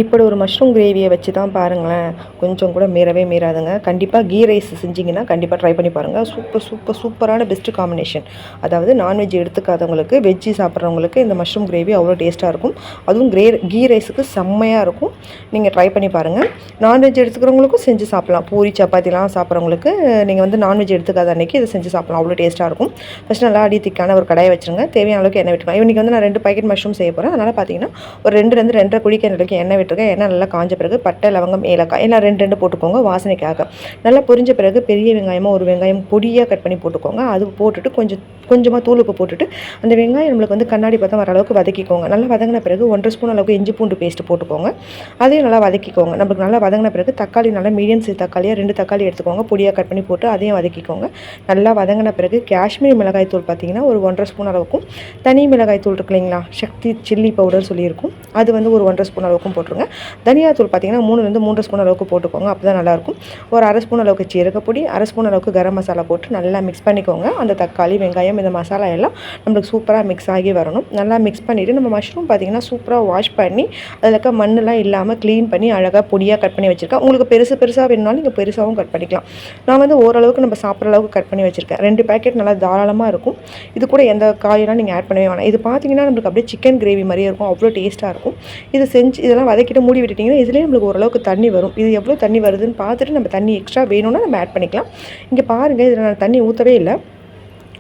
இப்படி ஒரு மஷ்ரூம் கிரேவியை வச்சு தான் பாருங்களேன், கொஞ்சம் கூட மீறவே மீறாதுங்க. கண்டிப்பாக கீ ரைஸ் செஞ்சிங்கன்னா கண்டிப்பாக ட்ரை பண்ணி பாருங்கள். சூப்பரான பெஸ்ட்டு காம்பினேஷன். அதாவது நான்வெஜ் எடுத்துக்காதவங்களுக்கு, வெஜ்ஜி சாப்பிட்றவங்களுக்கு இந்த மஷ்ரூம் கிரேவி அவ்வளோ டேஸ்ட்டாக இருக்கும். அதுவும் கீ ரைஸுக்கு செம்மையாக இருக்கும். நீங்கள் ட்ரை பண்ணி பாருங்கள். நான்வெஜ் எடுத்துக்கிறவங்களுக்கும் செஞ்சு சாப்பிட்லாம். பூரி சப்பாத்திலாம் சாப்பிட்றவங்களுக்கு நீங்கள் வந்து நான்வெஜ் எடுத்துக்காத அன்றைக்கி இதை செஞ்சு சாப்பிட்லாம். அவ்வளோ டேஸ்ட்டாக இருக்கும். ஃபஸ்ட்டு நல்லா திக்கான ஒரு கடாயை வச்சுருங்க. தேவையான அளவுக்கு எண்ணெய் விட்டுக்கலாம். இன்றைக்கி வந்து நான் 2 பாக்கெட் மஷ்ரூம் செய்ய போகிறேன். அதனால் பார்த்தீங்கன்னா ஒரு 2லேருந்து 2.5 குழிக்கிற அளவுக்கு எண்ணெய் விட்டுருக்கேன். எண்ணெய் நல்லா காஞ்ச பிறகு பட்டை, லவங்கம், ஏலக்காய் எல்லாம் 2 போட்டுக்கோங்க வாசனைக்காக. நல்லா பொரிஞ்ச பிறகு பெரிய வெங்காயமாக ஒரு வெங்காயம் பொடியாக கட் பண்ணி போட்டுக்கோங்க. அது போட்டுட்டு கொஞ்சமாக தூள் உப்பு போட்டுட்டு அந்த வெங்காயம் நம்மளுக்கு வந்து கண்ணாடி பதம் வர அளவுக்கு வதக்கிக்கோங்க. நல்லா வதங்கின பிறகு 1 ஸ்பூன் அளவுக்கு இஞ்சி பூண்டு பேஸ்ட்டு போட்டுக்கோங்க. அதையும் நல்லா வதக்கிக்கோங்க. நம்மளுக்கு நல்லா வதங்கின பிறகு தக்காளி நல்லா மீடியம் சைஸ் தக்காளியாக 2 தக்காளி எடுத்துக்கோங்க. பொடியாக கட் பண்ணி போட்டு அதையும் வதக்கிக்கோங்க. நல்லா வதங்கின பிறகு காஷ்மீர் மிளகாய் தூள் பார்த்தீங்கன்னா ஒரு 1.5 ஸ்பூன் அளவுக்கும், தனி மிளகாய் தூள் இருக்கு இல்லைங்களா, சக்தி சில்லி பவுடர் சொல்லியிருக்கும், அது வந்து ஒரு 1.5 ஸ்பூன் அளவுக்கும் போட்டுருங்க. தனியாத்தூள் பார்த்தீங்கன்னா 3லேருந்து 3 ஸ்பூன் அளவுக்கு போட்டுக்கோங்க. அப்போ தான் நல்லாயிருக்கும். ஒரு 1/2 ஸ்பூன் அளவுக்கு சீரகப்பொடி, 1/2 ஸ்பூன் அளவுக்கு கரம் மசாலா போட்டு நல்லா மிக்ஸ் பண்ணிக்கோங்க. அந்த தக்காளி, வெங்காயம், இந்த மசாலா எல்லாம் நம்மளுக்கு சூப்பராக மிக்ஸ் ஆகி வரணும். நல்லா மிக்ஸ் பண்ணிவிட்டு நம்ம மஷ்ரூம் பார்த்திங்கன்னா சூப்பராக வாஷ் பண்ணி அதில் இருக்க மண்ணெலாம் இல்லாமல் க்ளீன் பண்ணி அழகாக பொடியாக கட் பண்ணி வச்சுருக்கேன். உங்களுக்கு பெருசாக வேணுனாலும் நீங்கள் பெருசாகவும் கட் பண்ணிக்கலாம். நான் வந்து ஓரளவுக்கு நம்ம சாப்பிட்ற அளவுக்கு கட் பண்ணி வச்சுருக்கேன். 2 பேக்கெட் நல்லா தாராளமாக இருக்கும். இது கூட எந்த காயெல்லாம் நீங்கள் ஆட் பண்ணவே வேணாம். இது பார்த்தீங்கன்னா நம்மளுக்கு அப்படியே சிக்கன் கிரேவி மாதிரியே இருக்கும். அவ்வளோ டேஸ்ட்டாக இருக்கும். இது செஞ்சு இதெல்லாம் வதக்கிட்டு மூடி விட்டுட்டிங்கன்னா இதுலேயே நம்மளுக்கு ஓரளவுக்கு தண்ணி வரும். இது எவ்வளோ தண்ணி வருதுன்னு பார்த்துட்டு நம்ம தண்ணி எக்ஸ்ட்ரா வேணும்னா நம்ம ஆட் பண்ணிக்கலாம். இங்கே பாருங்கள், இதில் நான் தண்ணி ஊற்றவே இல்லை.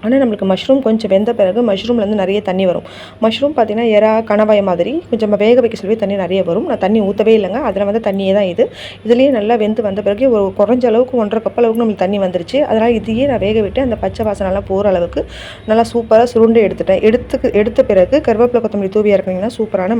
ஆனால் நம்மளுக்கு மஷ்ரூம் கொஞ்சம் வெந்த பிறகு மஷ்ரூம்லேருந்து நிறைய தண்ணி வரும். மஷ்ரூம் பார்த்திங்கன்னா எறா, கணவாய் மாதிரி கொஞ்சம் வேக வைக்க சொல்லி தண்ணி நிறைய வரும். நான் தண்ணி ஊற்றவே இல்லைங்க. அதில் வந்து தண்ணியே தான் இது. இதுலேயே நல்லா வெந்து வந்த பிறகு ஒரு குறைஞ்ச அளவுக்கு 1.5 கப் அளவுக்கு நம்மளுக்கு தண்ணி வந்துருச்சு. அதனால் இதையே நான் வேக விட்டு அந்த பச்சை வாசனைலாம் போகிற அளவுக்கு நல்லா சூப்பராக சுருண்டு எடுத்துட்டேன். எடுத்த பிறகு கருவேப்பிலை, கொத்தமல்லி தூவி இறக்குனீங்கன்னா சூப்பரான